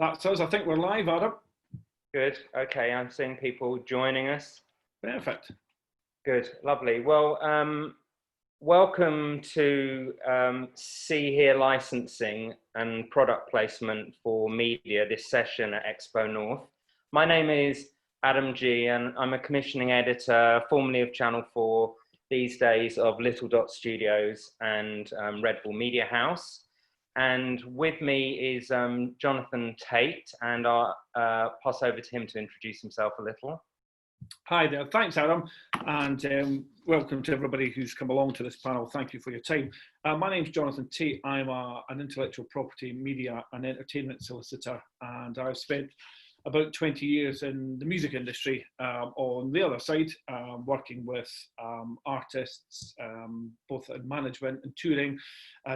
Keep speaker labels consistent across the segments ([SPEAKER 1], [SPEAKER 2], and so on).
[SPEAKER 1] That's us. I think we're live, Adam.
[SPEAKER 2] Good. Okay, I'm seeing people joining us.
[SPEAKER 1] Perfect.
[SPEAKER 2] Good. Lovely. Well, welcome to See Here Licensing and Product Placement for Media, this session at XpoNorth. My name is Adam G, and I'm a commissioning editor, formerly of Channel 4, these days of Little Dot Studios and Red Bull Media House. And with me is Jonathan Tait, and I'll pass over to him to introduce himself a little.
[SPEAKER 1] Hi there. Thanks, Adam, and welcome to everybody who's come along to this panel. Thank you for your time. My name's Jonathan Tait. I'm an intellectual property, media and entertainment solicitor, and I've spent about 20 years in the music industry on the other side, working with artists, both in management and touring,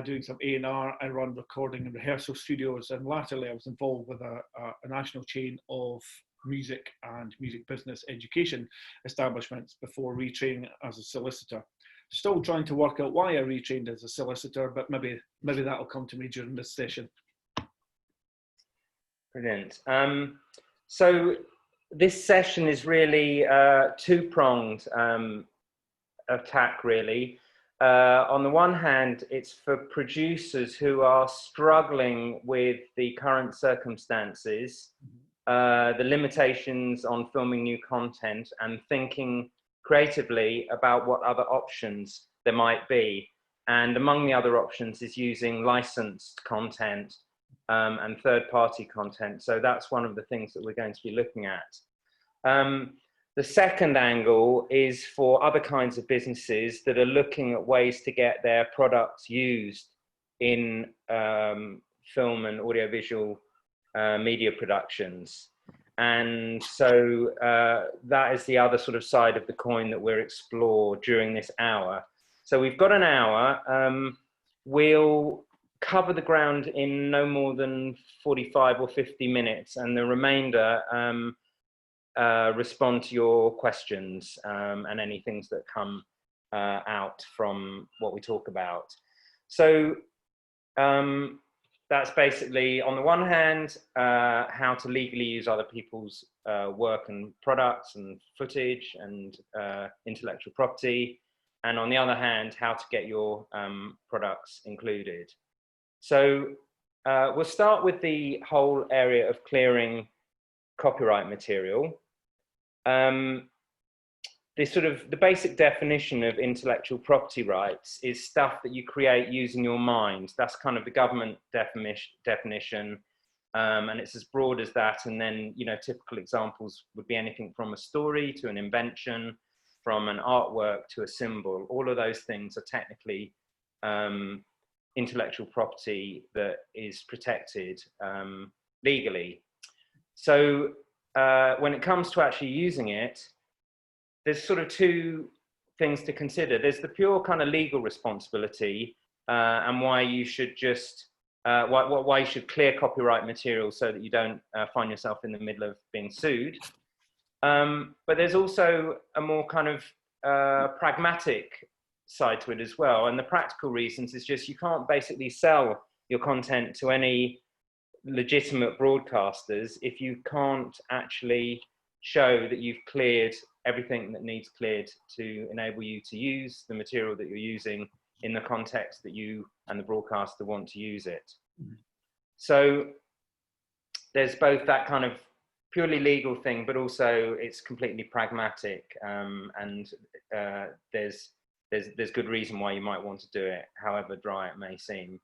[SPEAKER 1] doing some A&R. I run recording and rehearsal studios, and latterly I was involved with a national chain of music and music business education establishments before retraining as a solicitor. Still trying to work out why I retrained as a solicitor, but maybe that'll come to me during this session.
[SPEAKER 2] Brilliant. So this session is really two-pronged attack, really. On the one hand, it's for producers who are struggling with the current circumstances, the limitations on filming new content, and thinking creatively about what other options there might be. And among the other options is using licensed content and third-party content. So that's one of the things that we're going to be looking at. The second angle is for other kinds of businesses that are looking at ways to get their products used in film and audiovisual media productions. And so that is the other sort of side of the coin that we'll explore during this hour. So we've got an hour. We'll cover the ground in no more than 45 or 50 minutes, and the remainder respond to your questions and any things that come out from what we talk about. So that's basically, on the one hand, how to legally use other people's work and products and footage and intellectual property, and on the other hand, how to get your products included. So we'll start with the whole area of clearing copyright material. The basic definition of intellectual property rights is stuff that you create using your mind. That's kind of the government definition, and it's as broad as that. And then, you know, typical examples would be anything from a story to an invention, from an artwork to a symbol. All of those things are technically intellectual property that is protected legally. So when it comes to actually using it, there's sort of two things to consider. There's the pure kind of legal responsibility and why you should just, why you should clear copyright material so that you don't find yourself in the middle of being sued. But there's also a more kind of pragmatic side to it as well. And the practical reasons is just you can't basically sell your content to any legitimate broadcasters if you can't actually show that you've cleared everything that needs cleared to enable you to use the material that you're using in the context that you and the broadcaster want to use it. Mm-hmm. So there's both that kind of purely legal thing, but also it's completely pragmatic, and there's good reason why you might want to do it, however dry it may seem.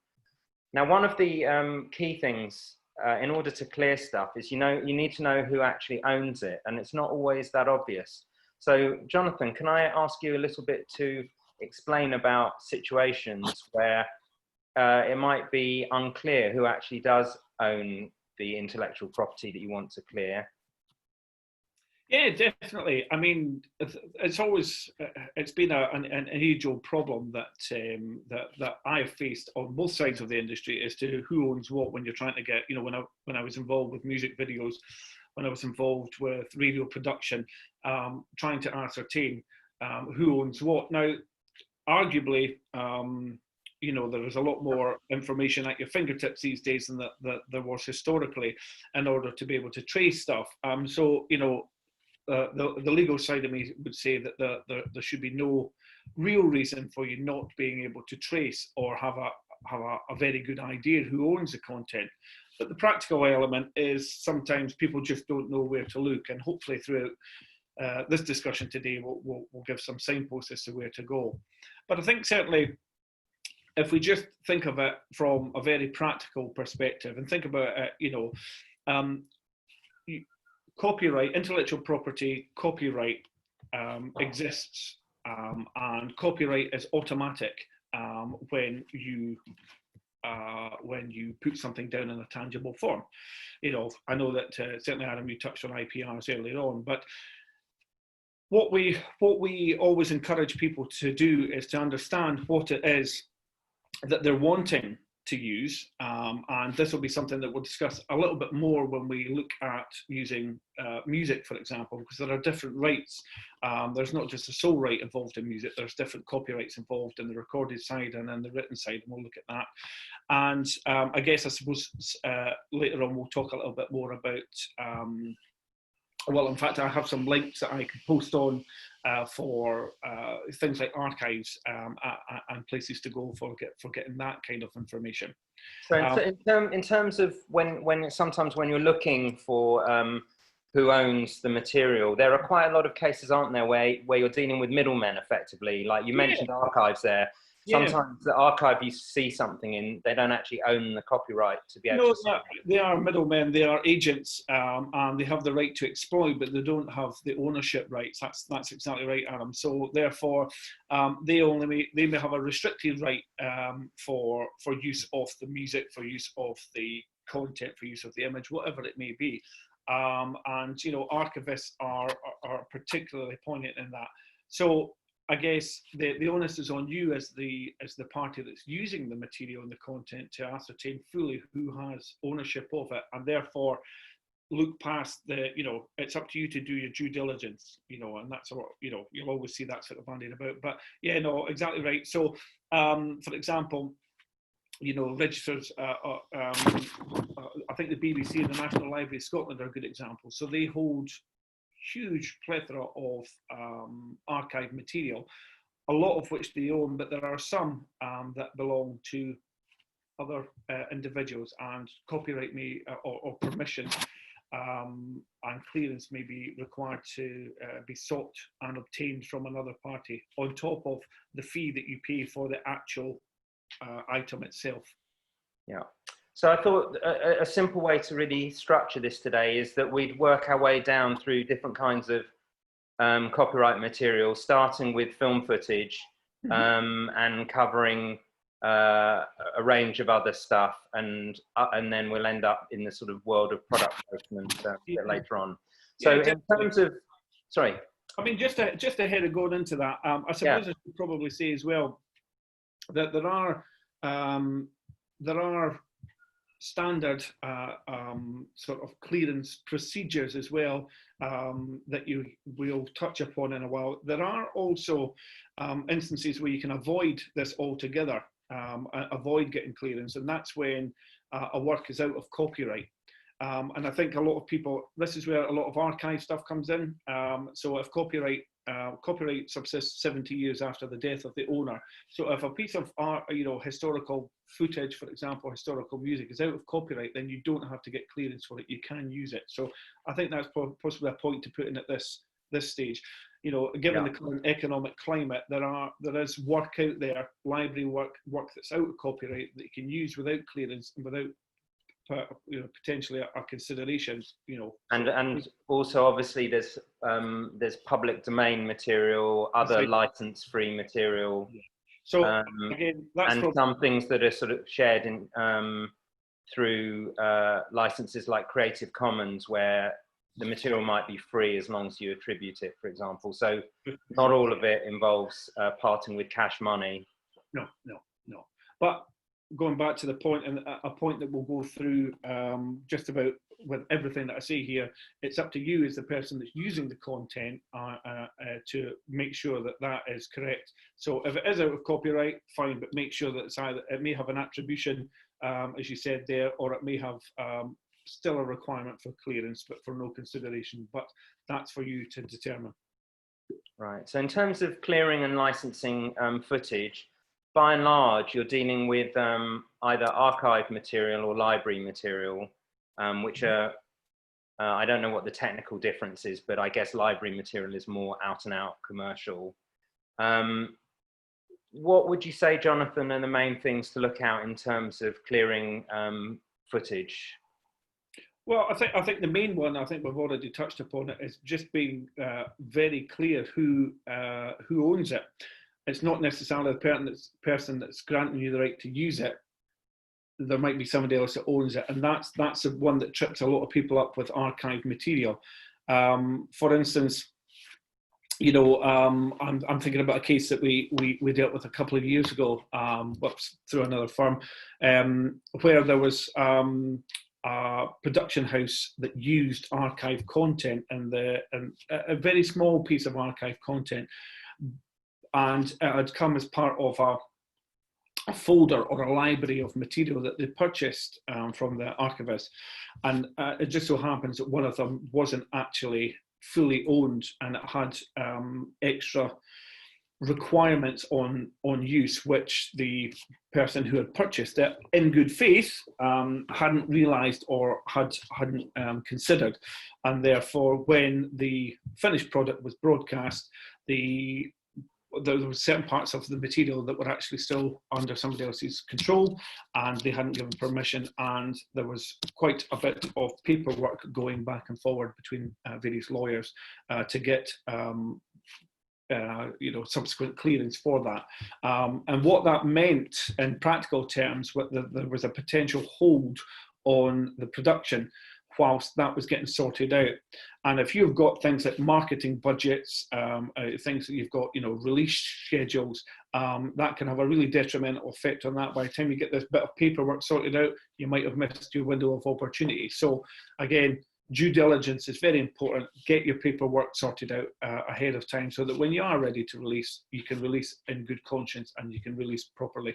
[SPEAKER 2] Now, one of the key things in order to clear stuff is, you need to know who actually owns it, and it's not always that obvious. So, Jonathan, can I ask you a little bit to explain about situations where it might be unclear who actually does own the intellectual property that you want to clear?
[SPEAKER 1] Yeah, definitely. I mean, it's always been an age-old problem that I've faced on both sides of the industry as to who owns what when you're trying to get, when I was involved with music videos, when I was involved with radio production, trying to ascertain who owns what. Now, arguably, there is a lot more information at your fingertips these days than that there was historically, in order to be able to trace stuff. So the legal side of me would say that there should be no real reason for you not being able to trace or have a very good idea who owns the content. But the practical element is sometimes people just don't know where to look, and hopefully throughout this discussion today we'll give some signposts as to where to go. But I think certainly, if we just think of it from a very practical perspective and think about it, copyright, intellectual property, copyright exists, and copyright is automatic when you put something down in a tangible form. I know that certainly, Adam, you touched on IPRs earlier on, but what we always encourage people to do is to understand what it is that they're wanting to use, and this will be something that we'll discuss a little bit more when we look at using music, for example, because there are different rights. There's not just a sole right involved in music, there's different copyrights involved in the recorded side and in the written side, and we'll look at that. And I suppose later on we'll talk a little bit more about well, in fact, I have some links that I can post on for things like archives and places to go for getting that kind of information.
[SPEAKER 2] So in terms of sometimes when you're looking for who owns the material, there are quite a lot of cases, aren't there, where you're dealing with middlemen effectively. Like you mentioned archives there. Sometimes the archive, you see something in, they don't actually own the copyright to be able to.
[SPEAKER 1] They are middlemen, they are agents, and they have the right to exploit, but they don't have the ownership rights. That's exactly right, Adam. So therefore, they may have a restricted right for use of the music, for use of the content, for use of the image, whatever it may be. And archivists are particularly poignant in that. So I guess the onus is on you as the party that's using the material and the content to ascertain fully who has ownership of it, and therefore look past it's up to you to do your due diligence, and that's what, you'll always see that sort of bandied about. But yeah, no, exactly right. So for example, registers, I think the BBC and the National Library of Scotland are a good example. So they hold huge plethora of archive material, a lot of which they own, but there are some that belong to other individuals, and copyright or permission and clearance may be required to be sought and obtained from another party, on top of the fee that you pay for the actual item itself.
[SPEAKER 2] Yeah. So I thought a simple way to really structure this today is that we'd work our way down through different kinds of copyright material, starting with film footage and covering a range of other stuff, and then we'll end up in the sort of world of product placement a bit later on. So in terms of, sorry.
[SPEAKER 1] I mean, just ahead of going into that, I suppose I should probably say as well that there are standard sort of clearance procedures as well that we'll touch upon in a while. There are also instances where you can avoid this altogether, avoid getting clearance, and that's when a work is out of copyright. And I think a lot of people, this is where a lot of archive stuff comes in. So if copyright subsists 70 years after the death of the owner. So if a piece of art, historical footage, for example, historical music is out of copyright, then you don't have to get clearance for it. You can use it. So I think that's possibly a point to put in at this stage. Given the current economic climate, there is work out there, library work that's out of copyright that you can use without clearance and without potentially a consideration,
[SPEAKER 2] and also obviously there's public domain material, other license-free material.
[SPEAKER 1] So again, that's
[SPEAKER 2] and some things that are sort of shared in through licenses like Creative Commons, where the material might be free as long as you attribute it, for example. So not all of it involves parting with cash money.
[SPEAKER 1] No. But going back to the point, and a point that we'll go through just about with everything that I say here, it's up to you as the person that's using the content to make sure that that is correct. So if it is out of copyright, fine, but make sure that it's either, it may have an attribution, as you said there, or it may have still a requirement for clearance, but for no consideration. But that's for you to determine.
[SPEAKER 2] Right. So in terms of clearing and licensing footage, by and large, you're dealing with either archive material or library material, which are, I don't know what the technical difference is, but I guess library material is more out and out commercial. What would you say, Jonathan, are the main things to look out in terms of clearing footage?
[SPEAKER 1] Well, I think the main one, I think we've already touched upon it, is just being very clear who owns it. It's not necessarily the person that's granting you the right to use it. There might be somebody else that owns it, and that's the one that trips a lot of people up with archived material. For instance, you know, I'm thinking about a case that we dealt with a couple of years ago, through another firm, where there was a production house that used archive content, and a very small piece of archive content, and it had come as part of a folder or a library of material that they purchased from the archivist. And it just so happens that one of them wasn't actually fully owned, and it had extra requirements on use, which the person who had purchased it in good faith hadn't realized or hadn't considered. And therefore, when the finished product was broadcast, there were certain parts of the material that were actually still under somebody else's control, and they hadn't given permission, and there was quite a bit of paperwork going back and forward between various lawyers to get you know, subsequent clearance for that. And what that meant in practical terms, there was a potential hold on the production whilst that was getting sorted out. And if you've got things like marketing budgets, things that you've got, you know, release schedules, that can have a really detrimental effect on that. By the time you get this bit of paperwork sorted out, you might have missed your window of opportunity. So again, due diligence is very important. Get your paperwork sorted out ahead of time, so that when you are ready to release, you can release in good conscience and you can release properly.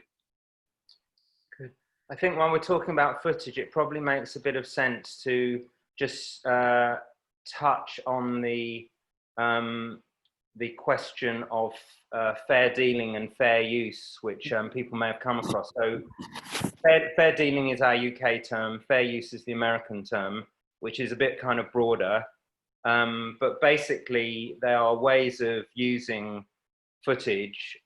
[SPEAKER 2] Good. I think when we're talking about footage, it probably makes a bit of sense to just touch on the question of fair dealing and fair use, which people may have come across. So fair dealing is our UK term, fair use is the American term, which is a bit kind of broader. But basically, there are ways of using footage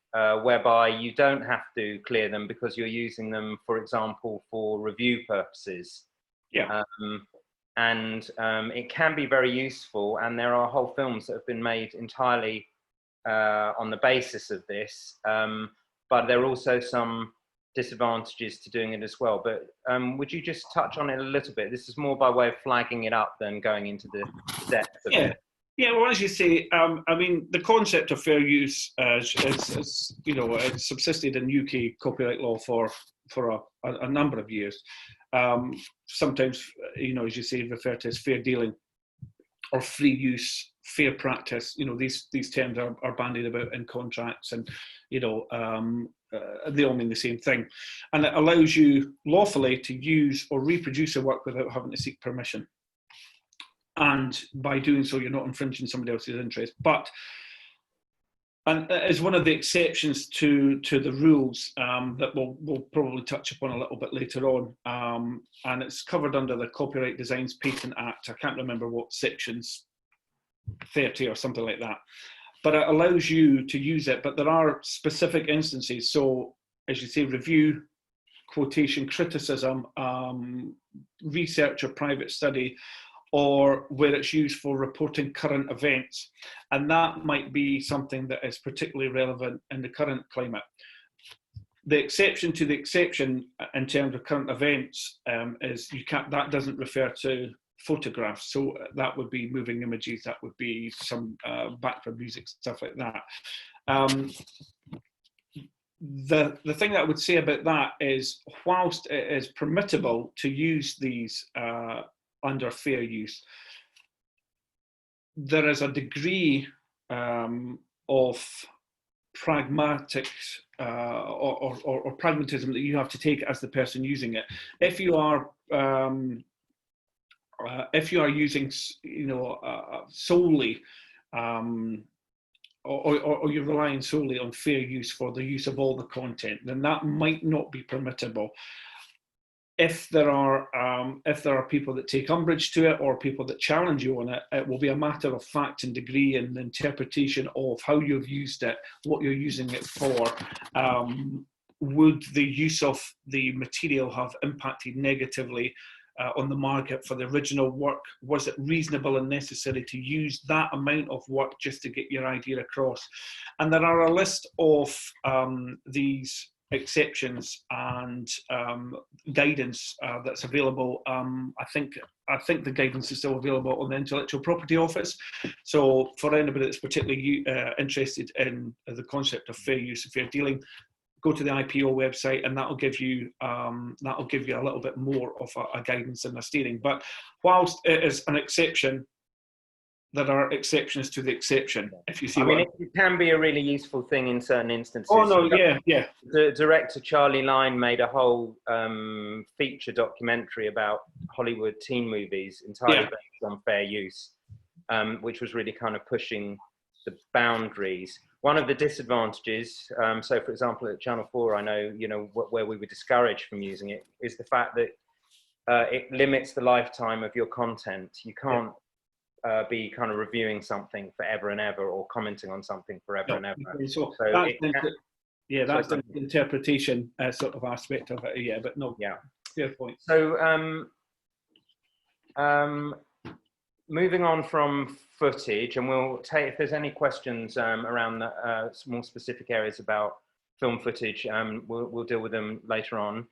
[SPEAKER 2] whereby you don't have to clear them because you're using them, for example, for review purposes.
[SPEAKER 1] Yeah.
[SPEAKER 2] It can be very useful, and there are whole films that have been made entirely on the basis of this, but there are also some disadvantages to doing it as well. But would you just touch on it a little bit? This is more by way of flagging it up than going into the depth of it.
[SPEAKER 1] Yeah, well, as you say, I mean, the concept of fair use is, you know, it's subsisted in UK copyright law for a number of years. Sometimes, you know, as you say, referred to as fair dealing or free use, fair practice. You know, these terms are bandied about in contracts, and, you know, they all mean the same thing. And it allows you lawfully to use or reproduce a work without having to seek permission. And by doing so, you're not infringing somebody else's interest. But, and as one of the exceptions to the rules that we'll probably touch upon a little bit later on, and it's covered under the Copyright Designs Patent Act. I can't remember what sections, 30 or something like that. But it allows you to use it, but there are specific instances. So, as you say, review, quotation, criticism, research or private study, or where it's used for reporting current events. And that might be something that is particularly relevant in the current climate. The exception to the exception in terms of current events is that doesn't refer to photographs. So that would be moving images, that would be some background music, stuff like that. The thing that I would say about that is, whilst it is permissible to use these under fair use. There is a degree of pragmatics or pragmatism that you have to take as the person using it. If you are using, solely, or you're relying solely on fair use for the use of all the content, then that might not be permissible. If there are people that take umbrage to it or people that challenge you on it, it will be a matter of fact and degree and interpretation of how you've used it, what you're using it for. Would the use of the material have impacted negatively on the market for the original work? Was it reasonable and necessary to use that amount of work just to get your idea across? And there are a list of these exceptions and guidance that's available. I think the guidance is still available on the Intellectual Property Office. So for anybody that's particularly interested in the concept of fair use and fair dealing, go to the IPO website, and that'll give you a little bit more of a guidance and a steering. But whilst it is an exception, there are exceptions to the exception, if you see.
[SPEAKER 2] It can be a really useful thing in certain instances.
[SPEAKER 1] Oh no, yeah.
[SPEAKER 2] The director Charlie Line made a whole feature documentary about Hollywood teen movies entirely based on fair use, which was really kind of pushing the boundaries. One of the disadvantages, so for example at Channel 4, I know, where we were discouraged from using it, is the fact that it limits the lifetime of your content. You can't be kind of reviewing something forever and ever or commenting on something forever and ever.
[SPEAKER 1] So that's the interpretation sort of aspect of it. But no, fair point.
[SPEAKER 2] So moving on from footage, and we'll take, if there's any questions around the more specific areas about film footage, we'll deal with them later on.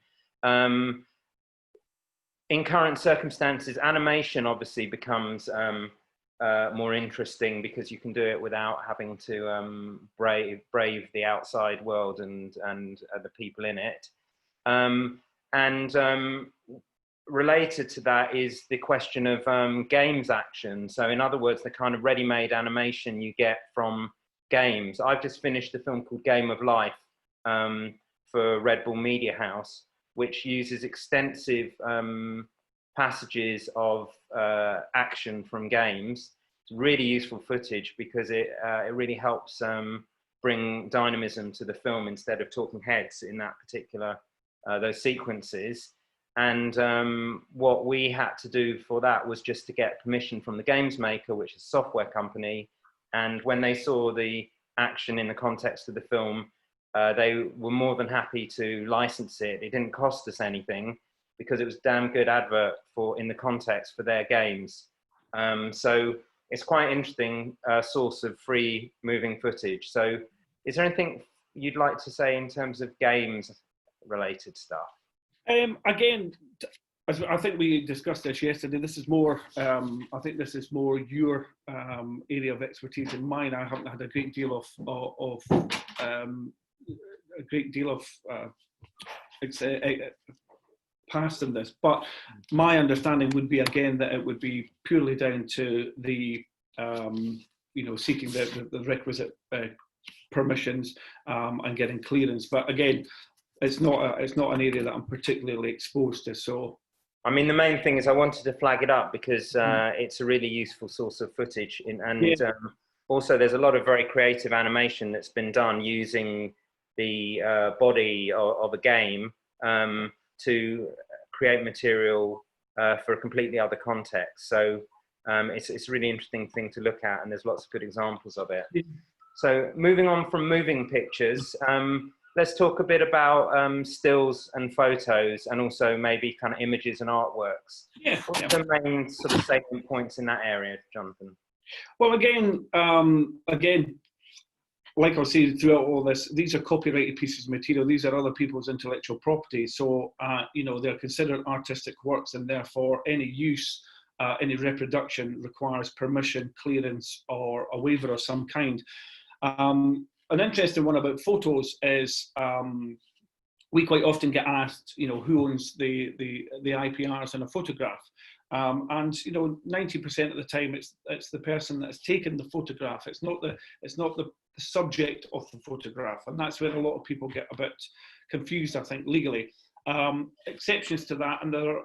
[SPEAKER 2] In current circumstances, animation obviously becomes more interesting because you can do it without having to brave the outside world and the people in it. Related to that is the question of games action. So in other words, the kind of ready-made animation you get from games. I've just finished a film called Game of Life for Red Bull Media House, which uses extensive passages of action from games. It's really useful footage because it really helps bring dynamism to the film instead of talking heads in that particular, those sequences. And what we had to do for that was just to get permission from the games maker, which is a software company. And when they saw the action in the context of the film, they were more than happy to license it. It didn't cost us anything because it was a damn good advert in the context for their games. So it's quite an interesting source of free moving footage. So is there anything you'd like to say in terms of games related stuff?
[SPEAKER 1] Again, as I think we discussed this yesterday, this is more, I think this is more your area of expertise than mine. I haven't had a great deal of past in this, but my understanding would be, again, that it would be purely down to the seeking the requisite permissions and getting clearance. But again, it's not an area that I'm particularly exposed to. So
[SPEAKER 2] I mean, the main thing is I wanted to flag it up because it's a really useful source of footage, also there's a lot of very creative animation that's been done using the body of a game to create material for a completely other context. So it's a really interesting thing to look at, and there's lots of good examples of it. So moving on from moving pictures, let's talk a bit about stills and photos, and also maybe kind of images and artworks. What are the main sort of statement points in that area, Jonathan?
[SPEAKER 1] Well, again, like I say throughout all this, these are copyrighted pieces of material. These are other people's intellectual property. So, they're considered artistic works, and therefore any use, any reproduction requires permission, clearance, or a waiver of some kind. An interesting one about photos is we quite often get asked, who owns the IPRs in a photograph. And 90% of the time it's the person that's taken the photograph. It's not the subject of the photograph, and that's where a lot of people get a bit confused, I think, legally. Exceptions to that, and there are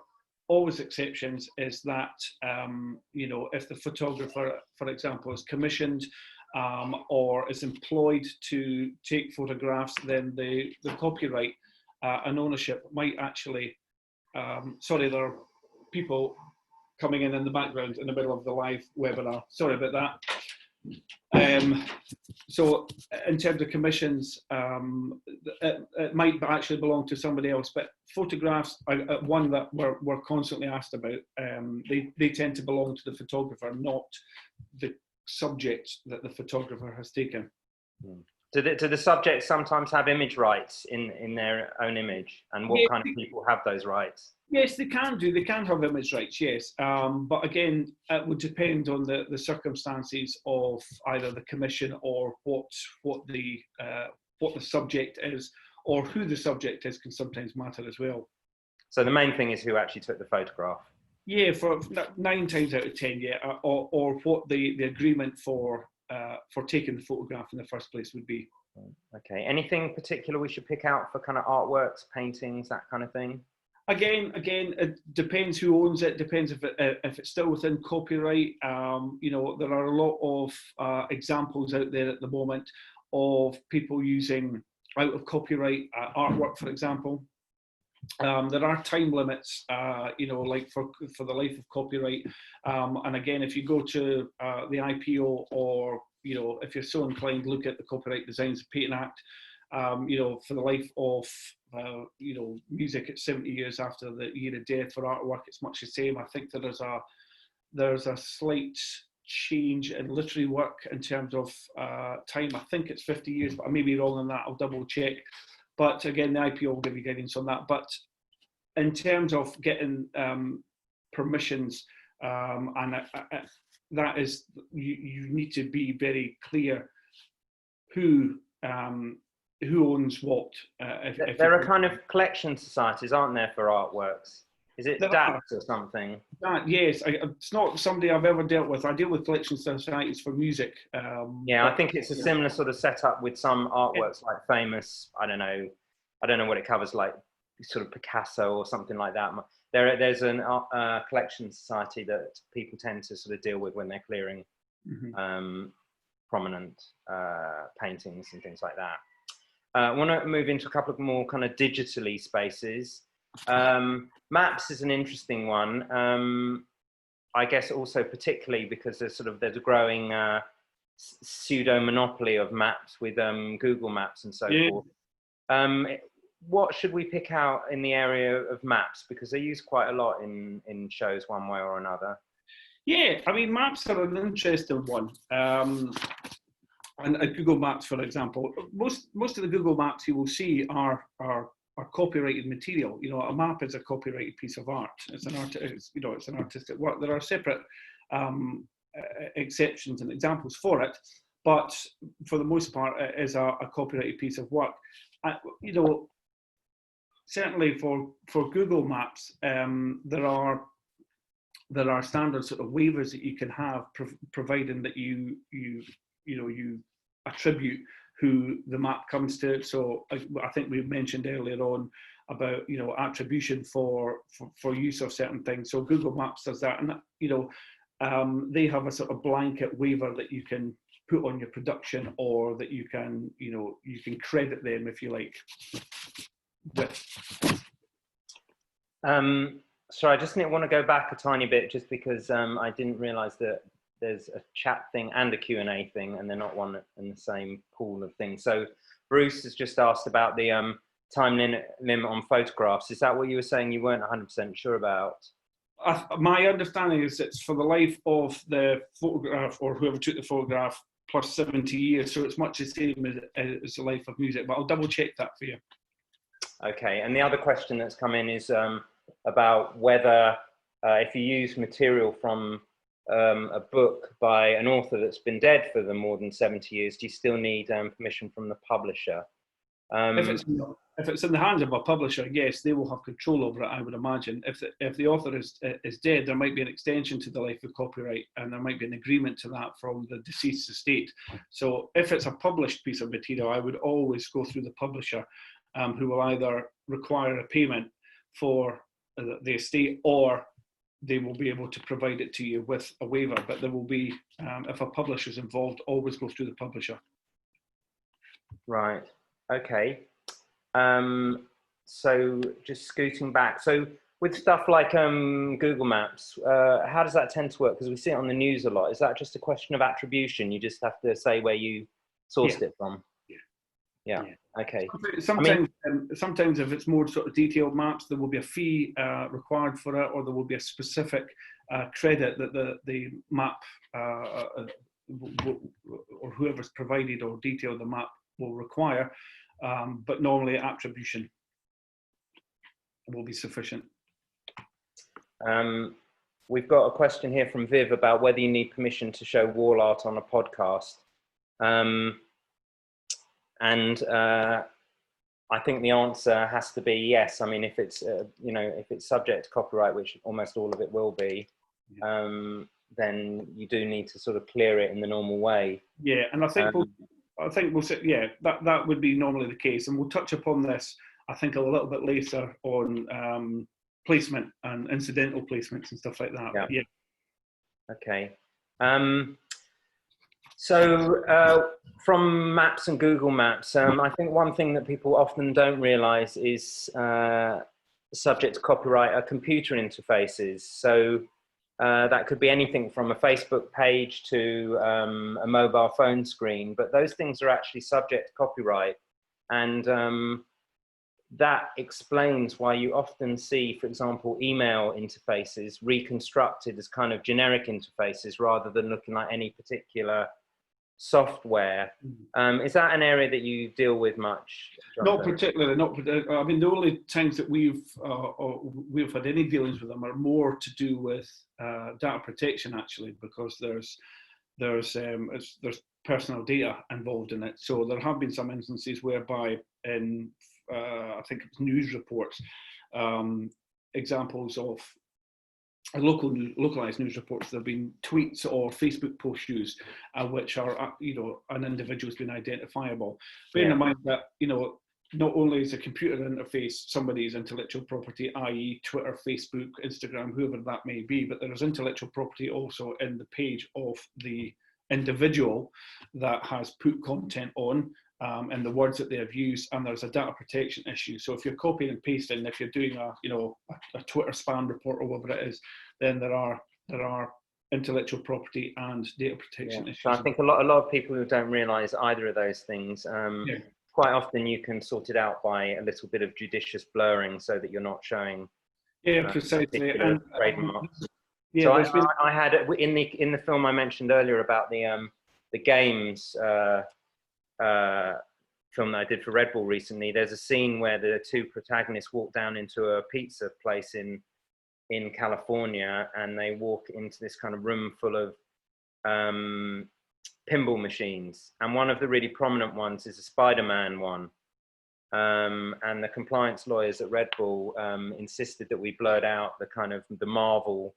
[SPEAKER 1] always exceptions, is that if the photographer, for example, is commissioned or is employed to take photographs, then the copyright and ownership might actually, there are people coming in the background in the middle of the live webinar. Sorry about that. So in terms of commissions, it might actually belong to somebody else, but photographs are one that we're constantly asked about. They tend to belong to the photographer, not the subject that the photographer has taken.
[SPEAKER 2] Do the subjects sometimes have image rights in their own image? And what kind of people have those rights?
[SPEAKER 1] Yes, they can do. They can have image rights, yes. But again, it would depend on the circumstances of either the commission or what the subject is, or who the subject is can sometimes matter as well.
[SPEAKER 2] So the main thing is who actually took the photograph? Yeah,
[SPEAKER 1] for 9 times out of 10, yeah. Or what the agreement for taking the photograph in the first place would be.
[SPEAKER 2] Okay. Anything particular we should pick out for kind of artworks, paintings, that kind of thing?
[SPEAKER 1] Again, it depends who owns it. Depends if it's still within copyright. There are a lot of examples out there at the moment of people using out of copyright artwork, for example. There are time limits, like for the life of copyright. And again, if you go to the IPO, or if you're so inclined, look at the Copyright Designs and Patent Act. For the life of music, it's 70 years after the year of death. For artwork, it's much the same. I think that there's a slight change in literary work in terms of time. I think it's 50 years, but I may be wrong on that. I'll double check. But again, the IPO will give you guidance on that. But in terms of getting permissions, that is, you need to be very clear who owns what.
[SPEAKER 2] There are kind of collection societies, aren't there, for artworks? Is it DAX or something?
[SPEAKER 1] Yes, it's not somebody I've ever dealt with. I deal with collection societies for music.
[SPEAKER 2] I think it's a similar sort of setup with some artworks, like famous, I don't know what it covers, like sort of Picasso or something like that. There's an collection society that people tend to sort of deal with when they're clearing prominent paintings and things like that. I want to move into a couple of more kind of digitally spaces. Maps is an interesting one. I guess also particularly because there's a growing pseudo monopoly of maps with Google Maps and so forth. What should we pick out in the area of maps, because they're used quite a lot in shows one way or another?
[SPEAKER 1] Yeah, I mean, maps are an interesting one. And Google Maps, for example, most of the Google Maps you will see are copyrighted material. A map is a copyrighted piece of art. It's an artistic work. There are separate exceptions and examples for it, but for the most part, it is a copyrighted piece of work. Certainly for Google Maps, there are standard sort of waivers that you can have, providing that you attribute who the map comes to. So I think we mentioned earlier on about attribution for use of certain things. So Google Maps does that, and they have a sort of blanket waiver that you can put on your production, or that you can credit them, if you like, with.
[SPEAKER 2] Sorry, I just want to go back a tiny bit, just because I didn't realise that there's a chat thing and a Q&A thing, and they're not one in the same pool of things. So Bruce has just asked about the time limit on photographs. Is that what you were saying you weren't 100% sure about?
[SPEAKER 1] My understanding is it's for the life of the photograph, or whoever took the photograph, plus 70 years. So it's much the same as the life of music, but I'll double check that for you.
[SPEAKER 2] Okay, and the other question that's come in is about whether if you use material from a book by an author that's been dead for more than 70 years, do you still need permission from the publisher?
[SPEAKER 1] If it's in the hands of a publisher, yes, they will have control over it, I would imagine. If the author is dead, there might be an extension to the life of copyright, and there might be an agreement to that from the deceased estate. So if it's a published piece of material, I would always go through the publisher, who will either require a payment for the estate, or they will be able to provide it to you with a waiver. But there will be, if a publisher is involved, always go through the publisher.
[SPEAKER 2] Right. Okay. So just scooting back. So with stuff like Google Maps, how does that tend to work? Because we see it on the news a lot. Is that just a question of attribution? You just have to say where you sourced it from? Yeah. Okay.
[SPEAKER 1] Sometimes if it's more sort of detailed maps, there will be a fee required for it, or there will be a specific credit that the map or whoever's provided or detailed the map will require. But normally attribution will be sufficient.
[SPEAKER 2] We've got a question here from Viv about whether you need permission to show wall art on a podcast. I think the answer has to be yes. I mean, if it's if it's subject to copyright, which almost all of it will be, then you do need to sort of clear it in the normal way.
[SPEAKER 1] Yeah, and I think we'll say, yeah, that would be normally the case, and we'll touch upon this, I think, a little bit later on placement and incidental placements and stuff like that. Yeah.
[SPEAKER 2] Okay. So from Maps and Google Maps, I think one thing that people often don't realise is subject to copyright are computer interfaces. So that could be anything from a Facebook page to a mobile phone screen, but those things are actually subject to copyright. And that explains why you often see, for example, email interfaces reconstructed as kind of generic interfaces rather than looking like any particular software. Is that an area that you deal with much, Jonathan?
[SPEAKER 1] Not particularly. I mean, the only times that we've had any dealings with them are more to do with data protection, actually, because there's personal data involved in it. So there have been some instances whereby in I think it's news reports, examples of localized news reports, there have been tweets or Facebook posts used, which are, an individual has been identifiable. Bearing in mind that, not only is a computer interface somebody's intellectual property, i.e. Twitter, Facebook, Instagram, whoever that may be, but there is intellectual property also in the page of the individual that has put content on, and the words that they have used, and there's a data protection issue. So if you're copying and pasting, if you're doing a Twitter spam report or whatever it is, then there are intellectual property and data protection issues.
[SPEAKER 2] So I think a lot of people who don't realise either of those things, quite often you can sort it out by a little bit of judicious blurring so that you're not showing
[SPEAKER 1] precisely. And
[SPEAKER 2] trademarks. So I had in the film I mentioned earlier about the games film that I did for Red Bull recently. There's a scene where the two protagonists walk down into a pizza place in California, and they walk into this kind of room full of pinball machines, and one of the really prominent ones is a Spider-Man one. And the compliance lawyers at Red Bull insisted that we blurred out the kind of the Marvel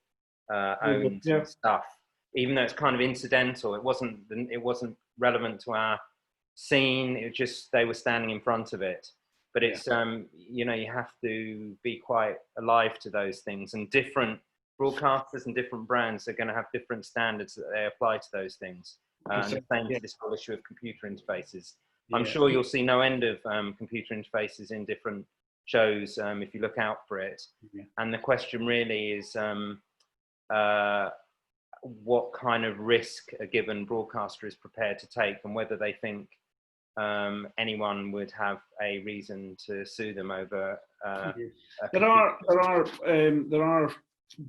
[SPEAKER 2] owned stuff, even though it's kind of incidental. It wasn't relevant to our scene. It was just they were standing in front of it. But it's you have to be quite alive to those things, and different broadcasters and different brands are going to have different standards that they apply to those things. And the same is this whole issue of computer interfaces. I'm sure you'll see no end of computer interfaces in different shows if you look out for it. And the question really is what kind of risk a given broadcaster is prepared to take, and whether they think anyone would have a reason to sue them over.
[SPEAKER 1] There are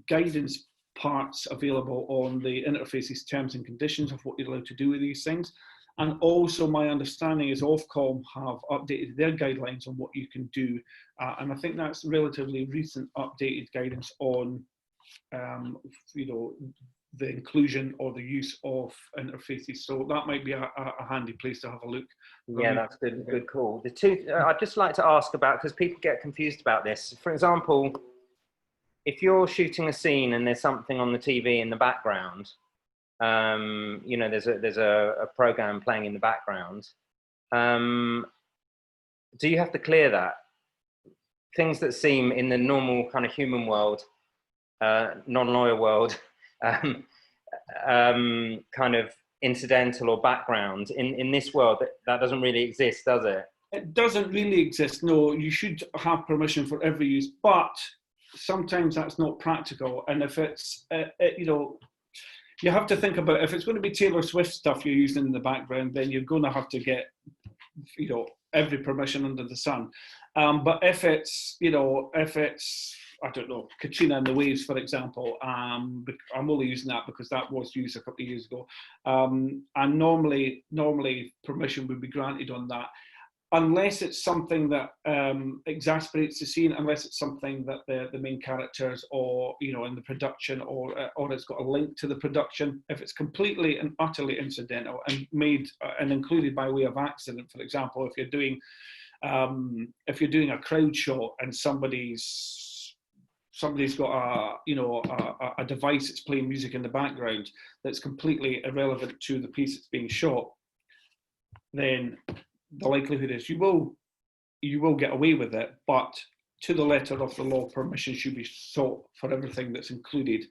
[SPEAKER 1] guidance parts available on the interface's terms and conditions of what you're allowed to do with these things. And also my understanding is Ofcom have updated their guidelines on what you can do. And I think that's relatively recent updated guidance on, the inclusion or the use of interfaces. So that might be a handy place to have a look.
[SPEAKER 2] Yeah, that's good call. The two, I'd just like to ask about, because people get confused about this. For example, if you're shooting a scene and there's something on the TV in the background, you know, there's a program playing in the background, do you have to clear that? Things that seem in the normal kind of human world, non-lawyer world, kind of incidental or background, in this world, that doesn't really exist, does it?
[SPEAKER 1] It doesn't really exist. No, you should have permission for every use, but sometimes that's not practical. And if it's, you know, you have to think about, if it's going to be Taylor Swift stuff you're using in the background, then you're going to have to get, you know, every permission under the sun. But if it's, you know, if it's, I don't know, Katrina and the Waves, for example, I'm only using that because that was used a couple of years ago. And normally permission would be granted on that, unless it's something that exasperates the scene, unless it's something that the main characters, or, you know, in the production, or it's got a link to the production. If it's completely and utterly incidental and made and included by way of accident, for example, if you're doing a crowd shot and somebody's got a device that's playing music in the background that's completely irrelevant to the piece that's being shot, then the likelihood is you will get away with it, but to the letter of the law, permission should be sought for everything that's included,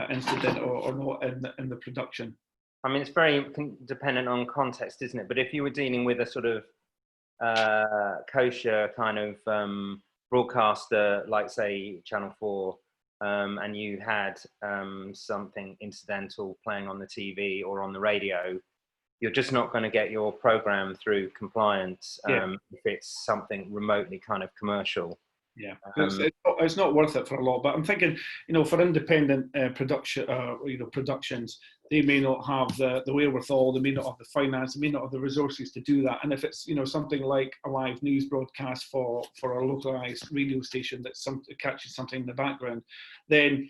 [SPEAKER 1] incidental or not, in the production.
[SPEAKER 2] I mean, it's very dependent on context, isn't it? But if you were dealing with a sort of kosher kind of broadcaster, like say Channel 4, and you had something incidental playing on the TV or on the radio, you're just not going to get your program through compliance if it's something remotely kind of commercial.
[SPEAKER 1] Yeah, it's not worth it for a lot. But I'm thinking, you know, for independent productions, they may not have the wherewithal, they may not have the finance, they may not have the resources to do that. And if it's, you know, something like a live news broadcast for a localized radio station that catches something in the background, then,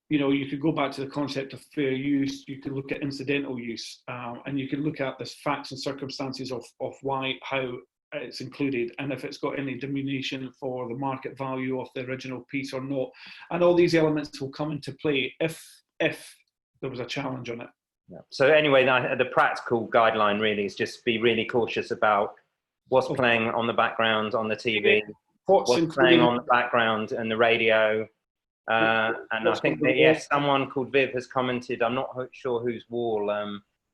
[SPEAKER 1] you know, you could go back to the concept of fair use. You could look at incidental use, and you could look at the facts and circumstances of how it's included, and if it's got any diminution for the market value of the original piece or not. And all these elements will come into play if there was a challenge on it.
[SPEAKER 2] Yeah. So anyway, the practical guideline really is just be really cautious about what's playing on the background on the TV, what's playing on the background and the radio. And I think that, yes, someone called Viv has commented, I'm not sure whose wall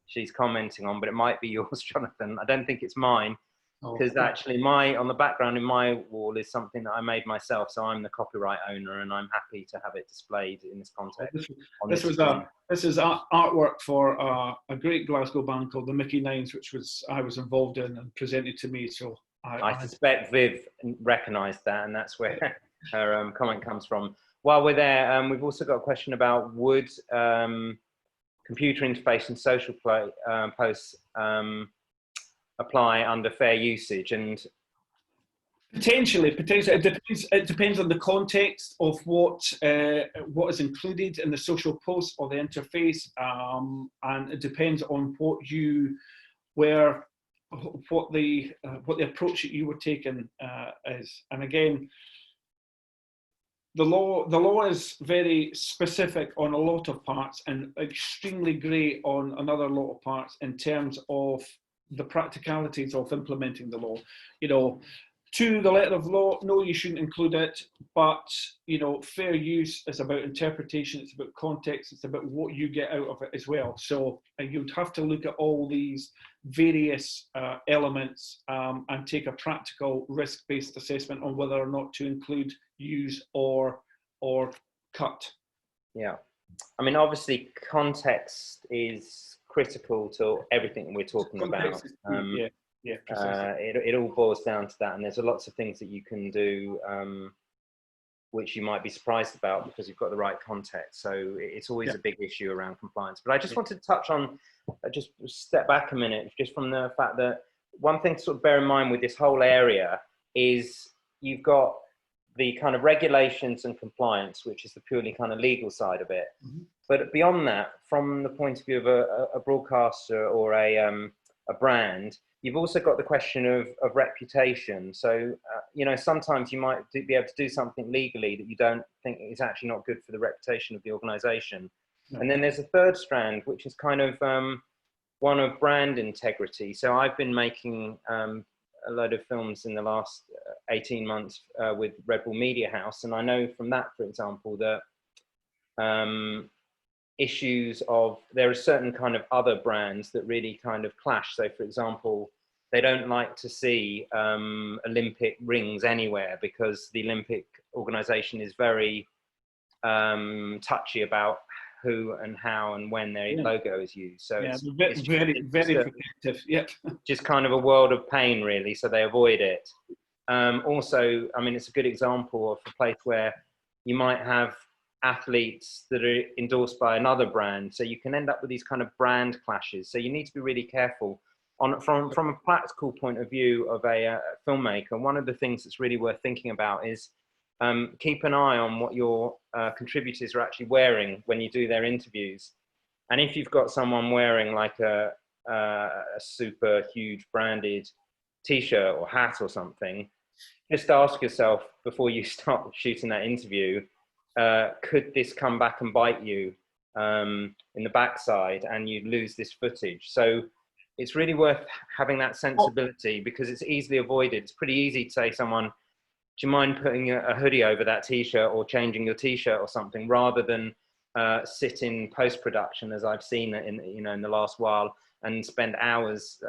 [SPEAKER 2] she's commenting on, but it might be yours, Jonathan. I don't think it's mine, because actually on the background in my wall is something that I made myself, so I'm the copyright owner and I'm happy to have it displayed in this context. This
[SPEAKER 1] is artwork for a great Glasgow band called the Mickey Nines, which I was involved in and presented to me. So I
[SPEAKER 2] suspect Viv recognised that, and that's where her comment comes from. While we're there, we've also got a question about would computer interface and social posts apply under fair usage? And
[SPEAKER 1] potentially, it depends on the context of what is included in the social post or the interface, and it depends on what the approach that you were taking is. And again, the law is very specific on a lot of parts and extremely grey on another lot of parts in terms of the practicalities of implementing the law. You know, to the letter of law, no, you shouldn't include it, but, you know, fair use is about interpretation, it's about context, it's about what you get out of it as well. So you'd have to look at all these various elements and take a practical risk-based assessment on whether or not to include, use, or cut.
[SPEAKER 2] Yeah, I mean, obviously context is critical to everything we're talking about. It all boils down to that, and there's lots of things that you can do which you might be surprised about because you've got the right context. So it's always a big issue around compliance. But I just wanted to touch on, just step back a minute, just from the fact that one thing to sort of bear in mind with this whole area is you've got the kind of regulations and compliance, which is the purely kind of legal side of it. Mm-hmm. But beyond that, from the point of view of a broadcaster or a brand, you've also got the question of reputation. So, you know, sometimes you might be able to do something legally that you don't think is actually not good for the reputation of the organization. No. And then there's a third strand, which is kind of one of brand integrity. So I've been making a load of films in the last 18 months with Red Bull Media House. And I know from that, for example, that issues of, there are certain kind of other brands that really kind of clash. So for example, they don't like to see Olympic rings anywhere because the Olympic organization is very touchy about who and how and when their logo is used. So
[SPEAKER 1] it's very protective. Yep.
[SPEAKER 2] Just kind of a world of pain, really. So they avoid it. Also, I mean, it's a good example of a place where you might have athletes that are endorsed by another brand. So you can end up with these kind of brand clashes. So you need to be really careful. From a practical point of view of a filmmaker, one of the things that's really worth thinking about is keep an eye on what your contributors are actually wearing when you do their interviews. And if you've got someone wearing like a super huge branded t-shirt or hat or something, just ask yourself before you start shooting that interview, could this come back and bite you in the backside and you lose this footage? So it's really worth having that sensibility because it's easily avoided. It's pretty easy to say to someone, do you mind putting a hoodie over that t-shirt or changing your t-shirt or something, rather than sit in post-production, as I've seen it in the last while, and spend hours